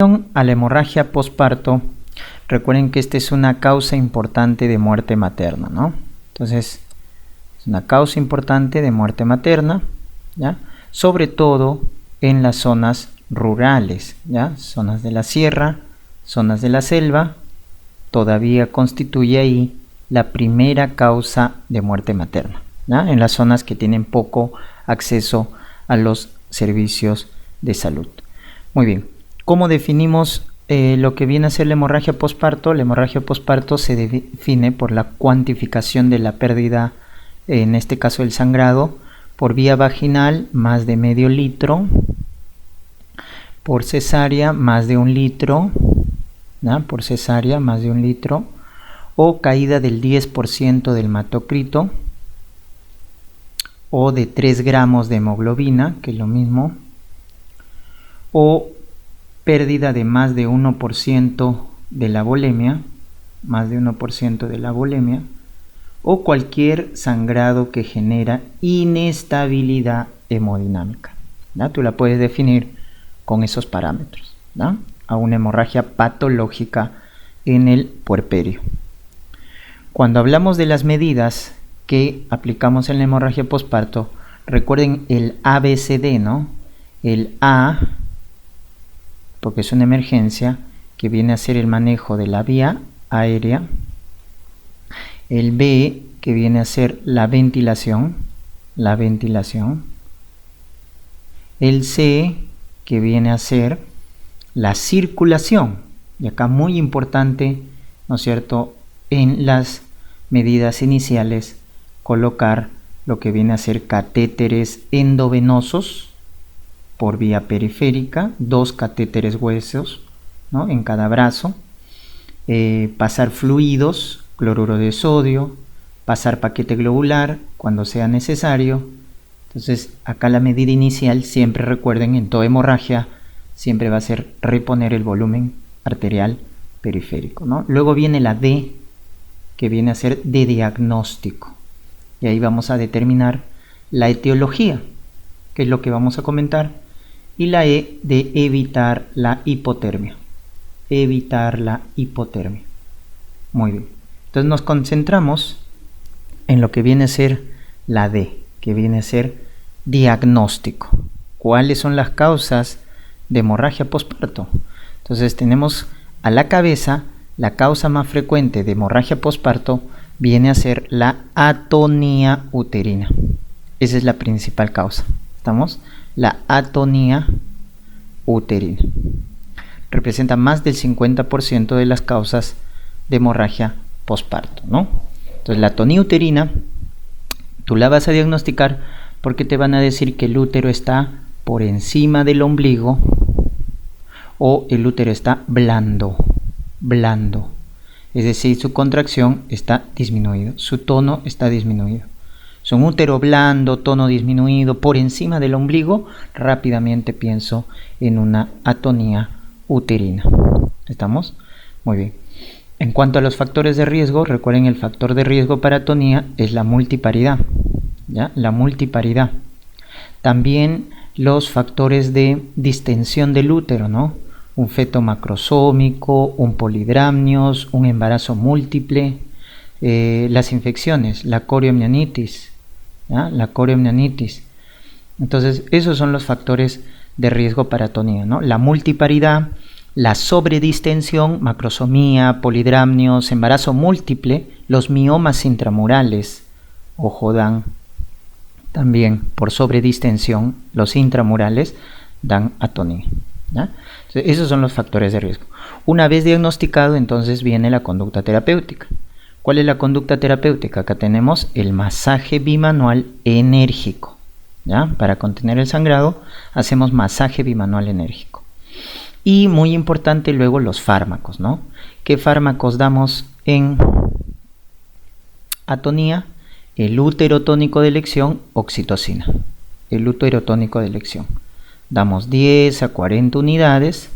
A la hemorragia posparto, recuerden que esta es una causa importante de muerte materna, ¿no? Entonces, es una causa importante de muerte materna, ¿ya? Sobre todo en las zonas rurales, ¿ya? Zonas de la sierra, zonas de la selva, todavía constituye ahí la primera causa de muerte materna, ¿ya? En las zonas que tienen poco acceso a los servicios de salud. Muy bien. ¿Cómo definimos lo que viene a ser la hemorragia posparto? La hemorragia posparto se define por la cuantificación de la pérdida, en este caso el sangrado, por vía vaginal más de medio litro, por cesárea más de 1 litro, ¿no? Por cesárea más de 1 litro, o caída del 10% del hematocrito, o de 3 gramos de hemoglobina, que es lo mismo, o pérdida de más de 1% de la volemia, o cualquier sangrado que genera inestabilidad hemodinámica, ¿no? Tú la puedes definir con esos parámetros, ¿no? A una hemorragia patológica en el puerperio. Cuando hablamos de las medidas que aplicamos en la hemorragia posparto, recuerden el ABCD, ¿no? El A, porque es una emergencia, que viene a ser el manejo de la vía aérea. El B, que viene a ser la ventilación. El C, que viene a ser la circulación. Y acá muy importante, ¿no es cierto?, en las medidas iniciales, colocar lo que viene a ser catéteres endovenosos por vía periférica, 2 catéteres huesos, ¿no?, en cada brazo, pasar fluidos, cloruro de sodio, pasar paquete globular cuando sea necesario. Entonces acá la medida inicial, siempre recuerden, en toda hemorragia siempre va a ser reponer el volumen arterial periférico, ¿no? Luego viene la D, que viene a ser de diagnóstico, y ahí vamos a determinar la etiología, que es lo que vamos a comentar, y la E, de evitar la hipotermia. Muy bien. Entonces nos concentramos en lo que viene a ser la D, que viene a ser diagnóstico. ¿Cuáles son las causas de hemorragia posparto? Entonces tenemos a la cabeza la causa más frecuente de hemorragia posparto viene a ser la atonía uterina. Esa es la principal causa. ¿Estamos? La atonía uterina representa más del 50% de las causas de hemorragia posparto, ¿no? Entonces la atonía uterina tú la vas a diagnosticar porque te van a decir que el útero está por encima del ombligo o el útero está blando, es decir, su contracción está disminuido, su tono está disminuido. Es un útero blando, tono disminuido, por encima del ombligo, rápidamente pienso en una atonía uterina. ¿Estamos? Muy bien. En cuanto a los factores de riesgo, recuerden, el factor de riesgo para atonía es la multiparidad, ¿ya? La multiparidad. También los factores de distensión del útero, ¿no? Un feto macrosómico, un polidramnios, un embarazo múltiple, las infecciones, la corioamnionitis, ¿ya? La corioamnionitis. Entonces, esos son los factores de riesgo para atonía, ¿no? La multiparidad, la sobredistensión, macrosomía, polidramnios, embarazo múltiple, los miomas intramurales, ojo, dan también por sobredistensión, los intramurales dan atonía, ¿ya? Entonces, esos son los factores de riesgo. Una vez diagnosticado, entonces viene la conducta terapéutica. ¿Cuál es la conducta terapéutica? Acá tenemos el masaje bimanual enérgico, ¿ya? Para contener el sangrado hacemos masaje bimanual enérgico. Y muy importante luego los fármacos, ¿no? ¿Qué fármacos damos en atonía? El útero tónico de elección, oxitocina. El útero tónico de elección. Damos 10 a 40 unidades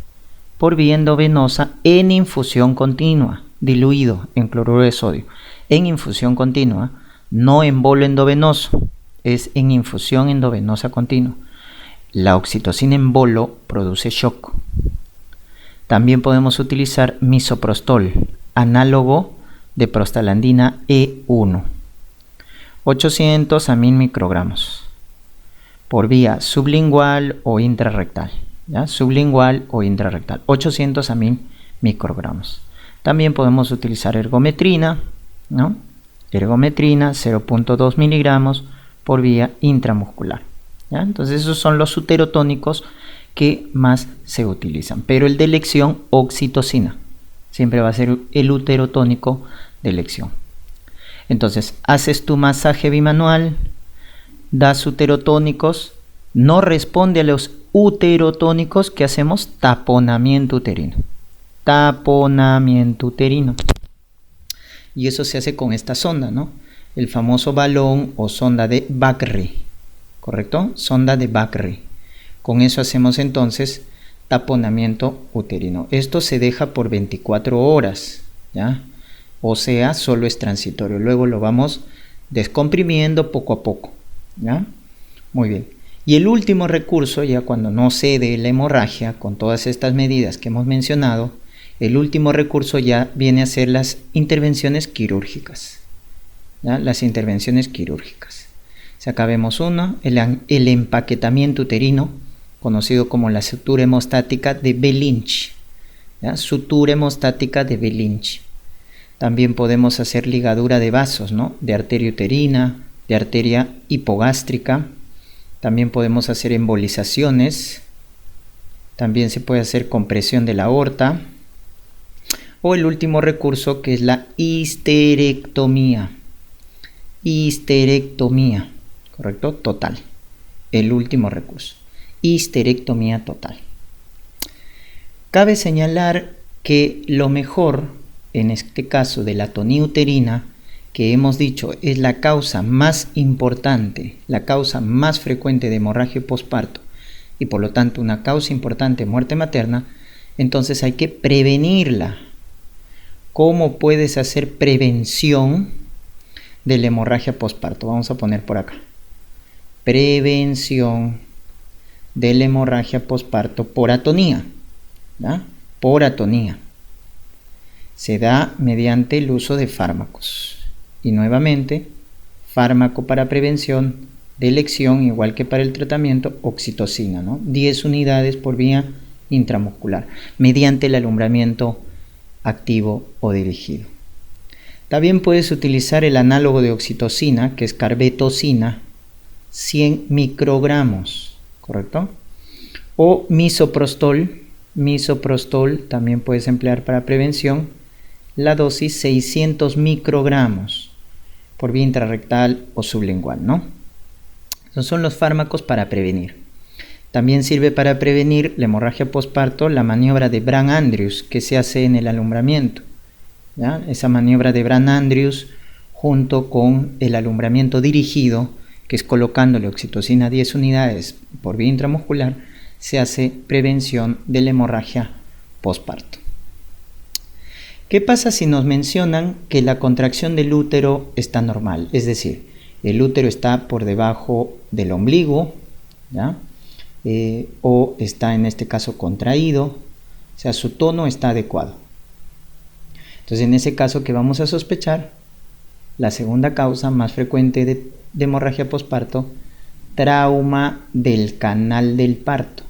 por vía endovenosa en infusión continua, diluido en cloruro de sodio. En infusión continua, no en bolo endovenoso, es en infusión endovenosa continua. La oxitocina en bolo produce shock. También podemos utilizar misoprostol, análogo de prostaglandina E1, 800 a 1000 microgramos por vía sublingual o intrarrectal, ¿ya? Sublingual o intrarrectal, 800 a 1000 microgramos. También podemos utilizar ergometrina, ¿no? Ergometrina 0.2 miligramos por vía intramuscular, ¿ya? Entonces esos son los uterotónicos que más se utilizan, pero el de elección, oxitocina, siempre va a ser el uterotónico de elección. Entonces haces tu masaje bimanual, das uterotónicos, no responde a los uterotónicos que hacemos taponamiento uterino. Taponamiento uterino. Y eso se hace con esta sonda, ¿no? El famoso balón o sonda de Bakri, ¿correcto? Sonda de Bakri. Con eso hacemos entonces taponamiento uterino. Esto se deja por 24 horas, ¿ya? O sea, solo es transitorio. Luego lo vamos descomprimiendo poco a poco, ¿ya? Muy bien. Y el último recurso, ya cuando no cede la hemorragia, con todas estas medidas que hemos mencionado, el último recurso ya viene a ser las intervenciones quirúrgicas, ¿ya? Las intervenciones quirúrgicas. Si acá vemos uno, el empaquetamiento uterino, conocido como la sutura hemostática de Belinch, ¿ya? Sutura hemostática de Belinch. También podemos hacer ligadura de vasos, ¿no? De arteria uterina, de arteria hipogástrica. También podemos hacer embolizaciones. También se puede hacer compresión de la aorta. O el último recurso, que es la histerectomía. Histerectomía, ¿correcto? Total. El último recurso. Histerectomía total. Cabe señalar que lo mejor, en este caso de la atonía uterina, que hemos dicho es la causa más importante, la causa más frecuente de hemorragia posparto y por lo tanto una causa importante de muerte materna, entonces hay que prevenirla. ¿Cómo puedes hacer prevención de la hemorragia posparto? Vamos a poner por acá. Prevención de la hemorragia posparto por atonía, ¿ya? Por atonía. Se da mediante el uso de fármacos. Y nuevamente, fármaco para prevención de elección, igual que para el tratamiento, oxitocina, ¿no? 10 unidades por vía intramuscular, mediante el alumbramiento activo o dirigido. También puedes utilizar el análogo de oxitocina, que es carbetocina, 100 microgramos, ¿correcto? O misoprostol. Misoprostol también puedes emplear para prevención. La dosis 600 microgramos por vía intrarrectal o sublingual, ¿no? Esos son los fármacos para prevenir. También sirve para prevenir la hemorragia posparto la maniobra de Brandt-Andrews que se hace en el alumbramiento, ¿ya? Esa maniobra de Brandt-Andrews junto con el alumbramiento dirigido, que es colocándole oxitocina 10 unidades por vía intramuscular, se hace prevención de la hemorragia posparto. ¿Qué pasa si nos mencionan que la contracción del útero está normal? Es decir, el útero está por debajo del ombligo, ¿ya? O está en este caso contraído, o sea, su tono está adecuado. Entonces, en ese caso, ¿qué vamos a sospechar? La segunda causa más frecuente de hemorragia posparto, trauma del canal del parto.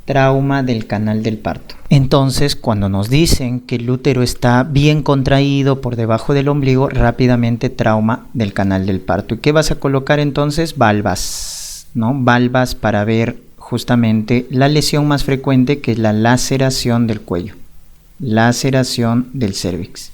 Trauma del canal del parto. Entonces, cuando nos dicen que el útero está bien contraído por debajo del ombligo, rápidamente trauma del canal del parto. ¿Y qué vas a colocar entonces? Valvas, ¿no? Valvas para ver justamente la lesión más frecuente, que es la laceración del cuello, laceración del cérvix.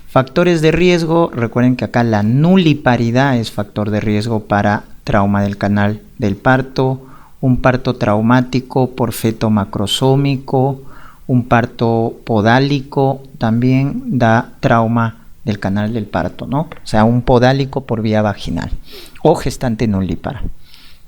Factores de riesgo, recuerden que acá la nuliparidad es factor de riesgo para trauma del canal del parto, un parto traumático por feto macrosómico, un parto podálico también da trauma del canal del parto, ¿no? O sea, un podálico por vía vaginal o gestante nulípara.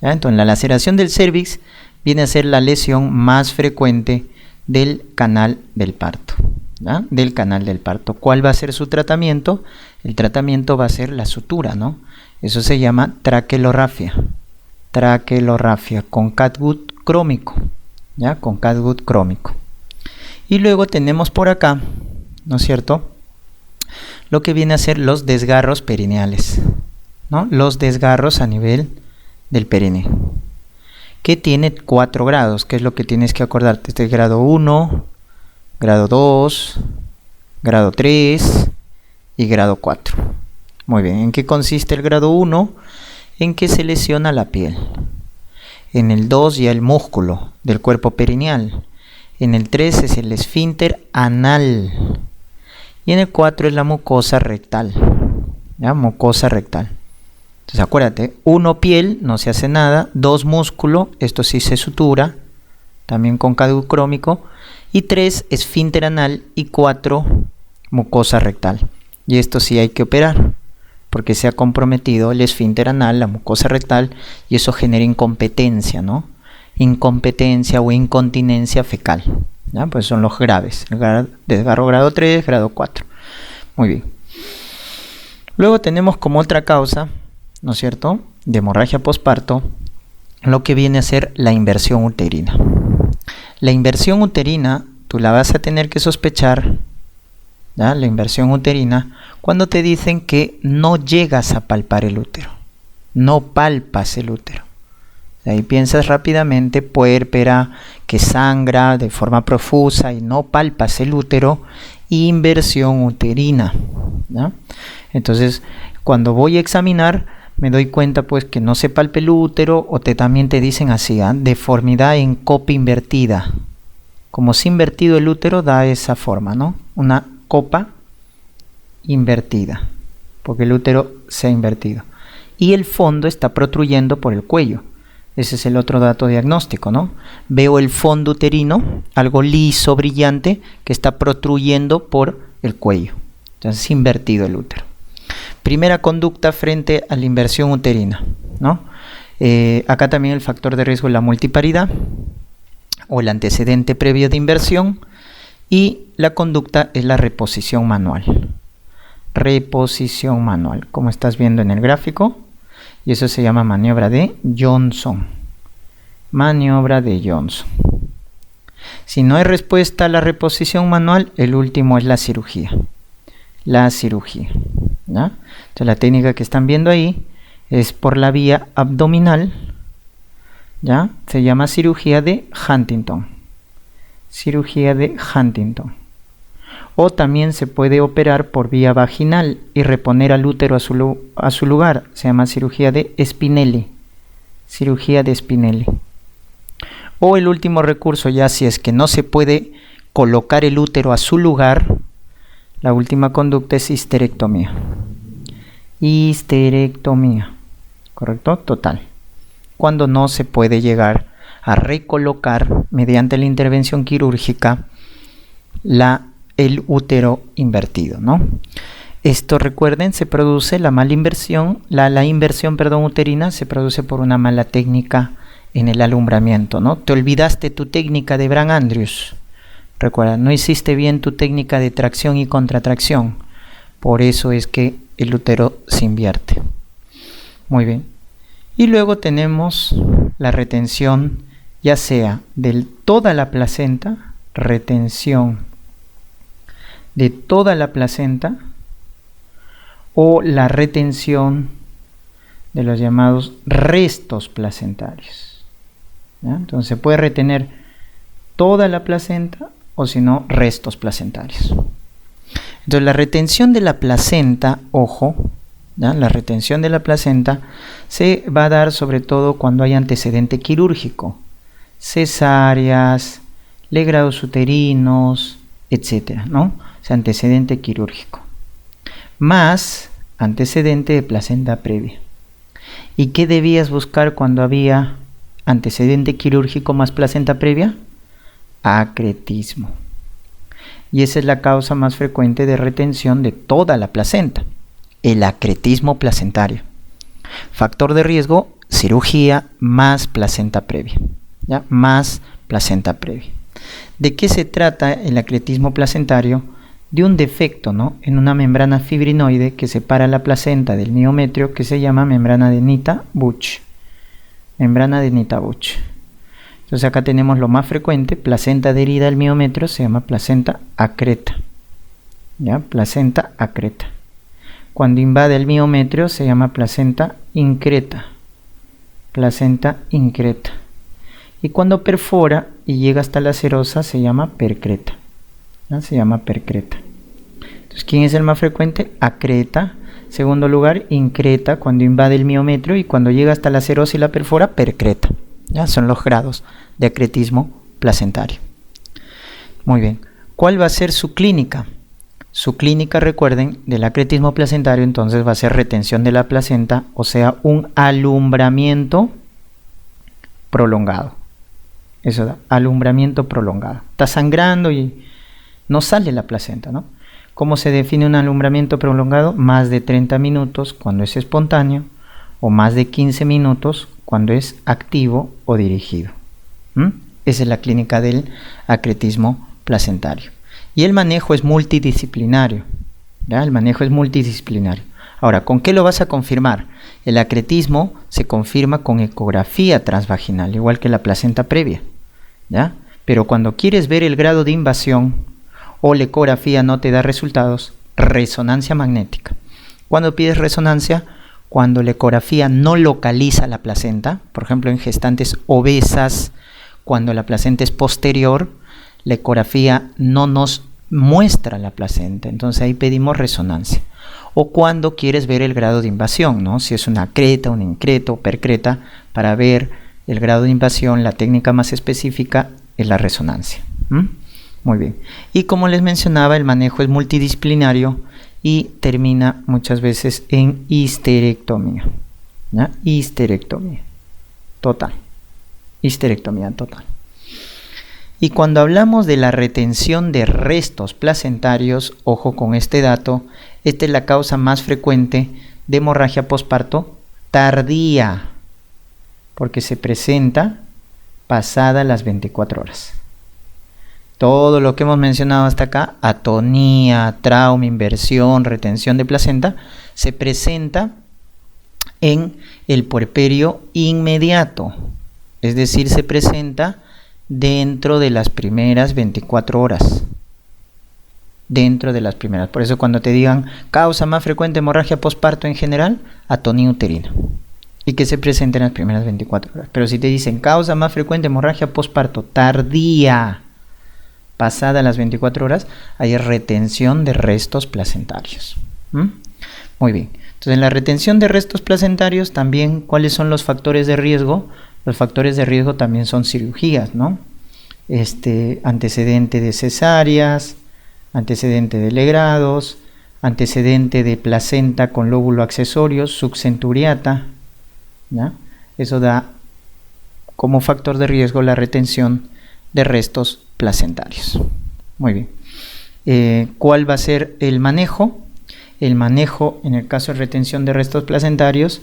¿Ya? Entonces, la laceración del cérvix viene a ser la lesión más frecuente del canal del parto, ¿ya? Del canal del parto. ¿Cuál va a ser su tratamiento? El tratamiento va a ser la sutura, ¿no? Eso se llama traqueorrafia. Traqueorrafia con catgut crómico, ¿ya? Con catgut crómico. Y luego tenemos por acá, ¿no es cierto?, lo que viene a ser los desgarros perineales, ¿no? Los desgarros a nivel del perineo, que tiene 4 grados, que es lo que tienes que acordarte. Este es grado 1, grado 2, grado 3 y grado 4. Muy bien, ¿en qué consiste el grado 1? En que se lesiona la piel. En el 2 ya el músculo del cuerpo perineal. En el 3 es el esfínter anal. Y en el 4 es la mucosa rectal. ¿Ya? Mucosa rectal. Entonces acuérdate, 1 piel, no se hace nada. 2 músculo, esto sí se sutura, también con caducrómico. Y 3 esfínter anal y 4 mucosa rectal. Y esto sí hay que operar, porque se ha comprometido el esfínter anal, la mucosa rectal, y eso genera incompetencia, ¿no? Incompetencia o incontinencia fecal. ¿Ya? Pues son los graves. El desgarro grado 3, grado 4. Muy bien. Luego tenemos como otra causa, ¿no es cierto?, de hemorragia posparto, lo que viene a ser la inversión uterina. La inversión uterina, tú la vas a tener que sospechar, ¿ya? La inversión uterina, cuando te dicen que no llegas a palpar el útero, no palpas el útero. Ahí piensas rápidamente, puérpera, que sangra de forma profusa y no palpas el útero, inversión uterina, ¿ya? Entonces, cuando voy a examinar, me doy cuenta pues que no se palpa el útero, o también te dicen así, deformidad en copa invertida. Como si invertido el útero da esa forma, ¿no? Una copa invertida, porque el útero se ha invertido. Y el fondo está protruyendo por el cuello. Ese es el otro dato diagnóstico, ¿no? Veo el fondo uterino, algo liso, brillante, que está protruyendo por el cuello. Entonces, invertido el útero. Primera conducta frente a la inversión uterina, ¿no? Acá también el factor de riesgo es la multiparidad o el antecedente previo de inversión, y la conducta es la reposición manual. Reposición manual, como estás viendo en el gráfico. Y eso se llama maniobra de Johnson. Maniobra de Johnson. Si no hay respuesta a la reposición manual, el último es la cirugía. La cirugía, ¿ya? Entonces la técnica que están viendo ahí es por la vía abdominal, ¿ya? Se llama cirugía de Huntington. Cirugía de Huntington. O también se puede operar por vía vaginal y reponer al útero a su lugar. Se llama cirugía de Spinelli. Cirugía de Spinelli. O el último recurso, ya si es que no se puede colocar el útero a su lugar, la última conducta es histerectomía. Histerectomía. ¿Correcto? Total. Cuando no se puede llegar a recolocar mediante la intervención quirúrgica el útero invertido, ¿no? Esto, recuerden, se produce la mala inversión, la inversión uterina se produce por una mala técnica en el alumbramiento, ¿no? Te olvidaste tu técnica de Brand-Andrews. Recuerda, no hiciste bien tu técnica de tracción y contratracción. Por eso es que el útero se invierte. Muy bien. Y luego tenemos la retención, ya sea de toda la placenta, retención de toda la placenta, o la retención de los llamados restos placentarios, ¿ya? Entonces se puede retener toda la placenta, o si no, restos placentarios. Entonces la retención de la placenta, ojo, ¿ya? La retención de la placenta se va a dar sobre todo cuando hay antecedente quirúrgico, cesáreas, legrados uterinos, etcétera, ¿no? O sea, antecedente quirúrgico más antecedente de placenta previa. ¿Y qué debías buscar cuando había antecedente quirúrgico más placenta previa? Acretismo. Y esa es la causa más frecuente de retención de toda la placenta, el acretismo placentario. Factor de riesgo, cirugía más placenta previa, ¿ya? Más placenta previa. ¿De qué se trata el acretismo placentario? De un defecto, ¿no?, en una membrana fibrinoide que separa la placenta del miometrio, que se llama membrana de Nita-Buch. Membrana de Nita-Buch. Entonces acá tenemos lo más frecuente, placenta adherida al miometrio, se llama placenta acreta. ¿Ya? Placenta acreta. Cuando invade el miometrio se llama placenta increta. Placenta increta. Y cuando perfora y llega hasta la serosa se llama percreta. ¿Ya? Se llama percreta. Entonces, ¿quién es el más frecuente? Acreta. Segundo lugar, increta, cuando invade el miometrio, y cuando llega hasta la serosa y la perfora, percreta. ¿Ya? Son los grados de acretismo placentario. Muy bien. ¿Cuál va a ser su clínica? Su clínica, recuerden, del acretismo placentario, entonces va a ser retención de la placenta, o sea, un alumbramiento prolongado. Eso da, alumbramiento prolongado. Está sangrando y no sale la placenta, ¿no? ¿Cómo se define un alumbramiento prolongado? Más de 30 minutos cuando es espontáneo, o más de 15 minutos cuando es activo o dirigido. Esa es la clínica del acretismo placentario. Y el manejo es multidisciplinario. ¿Ya? El manejo es multidisciplinario. Ahora, ¿con qué lo vas a confirmar? El acretismo se confirma con ecografía transvaginal, igual que la placenta previa. ¿Ya? Pero cuando quieres ver el grado de invasión o la ecografía no te da resultados, resonancia magnética. ¿Cuándo pides resonancia? Cuando la ecografía no localiza la placenta, por ejemplo en gestantes obesas, cuando la placenta es posterior, la ecografía no nos muestra la placenta, entonces ahí pedimos resonancia. O cuando quieres ver el grado de invasión, ¿no? Si es una creta, un increto, percreta, para ver el grado de invasión, la técnica más específica es la resonancia. Muy bien. Y como les mencionaba, el manejo es multidisciplinario y termina muchas veces en histerectomía. ¿Ya? Histerectomía total. Histerectomía total. Y cuando hablamos de la retención de restos placentarios, ojo con este dato, esta es la causa más frecuente de hemorragia posparto tardía, porque se presenta pasada las 24 horas. Todo lo que hemos mencionado hasta acá, atonía, trauma, inversión, retención de placenta, se presenta en el puerperio inmediato, es decir, se presenta dentro de las primeras 24 horas. Dentro de las primeras. Por eso cuando te digan causa más frecuente hemorragia posparto en general, atonía uterina. Y que se presenta en las primeras 24 horas. Pero si te dicen causa más frecuente hemorragia posparto tardía, pasada las 24 horas, hay retención de restos placentarios. Muy bien. Entonces en la retención de restos placentarios también, ¿cuáles son los factores de riesgo? Los factores de riesgo también son cirugías, ¿no? Antecedente de cesáreas, antecedente de legrados, antecedente de placenta con lóbulo accesorio, subcenturiata, ¿ya? Eso da como factor de riesgo la retención de restos placentarios. Muy bien. ¿Cuál va a ser el manejo? El manejo en el caso de retención de restos placentarios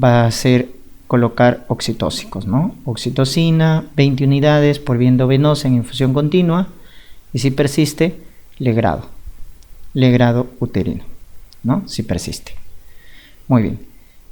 va a ser colocar oxitóxicos, ¿no? Oxitocina, 20 unidades por vía endovenosa en infusión continua, y si persiste, legrado uterino, ¿no? Si persiste. Muy bien.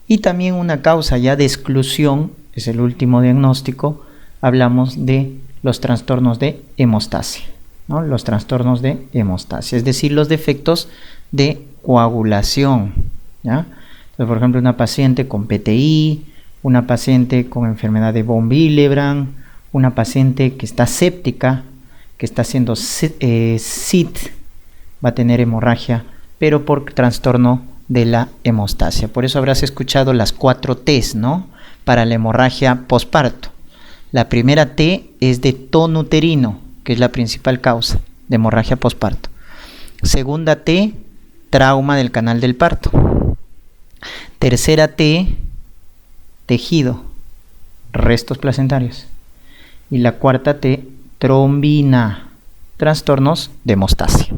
Y también una causa ya de exclusión, es el último diagnóstico, hablamos de los trastornos de hemostasia, ¿no? Los trastornos de hemostasia, es decir, los defectos de coagulación, ¿ya? Entonces, por ejemplo, una paciente con PTI, una paciente con enfermedad de von Willebrand, una paciente que está séptica, que está haciendo SIT, va a tener hemorragia, pero por trastorno de la hemostasia. Por eso habrás escuchado las 4 T's, ¿no? Para la hemorragia posparto. La primera T es de tono uterino, que es la principal causa de hemorragia posparto. Segunda T, trauma del canal del parto. Tercera T, tejido, restos placentarios. Y la cuarta T, trombina, trastornos de hemostasia.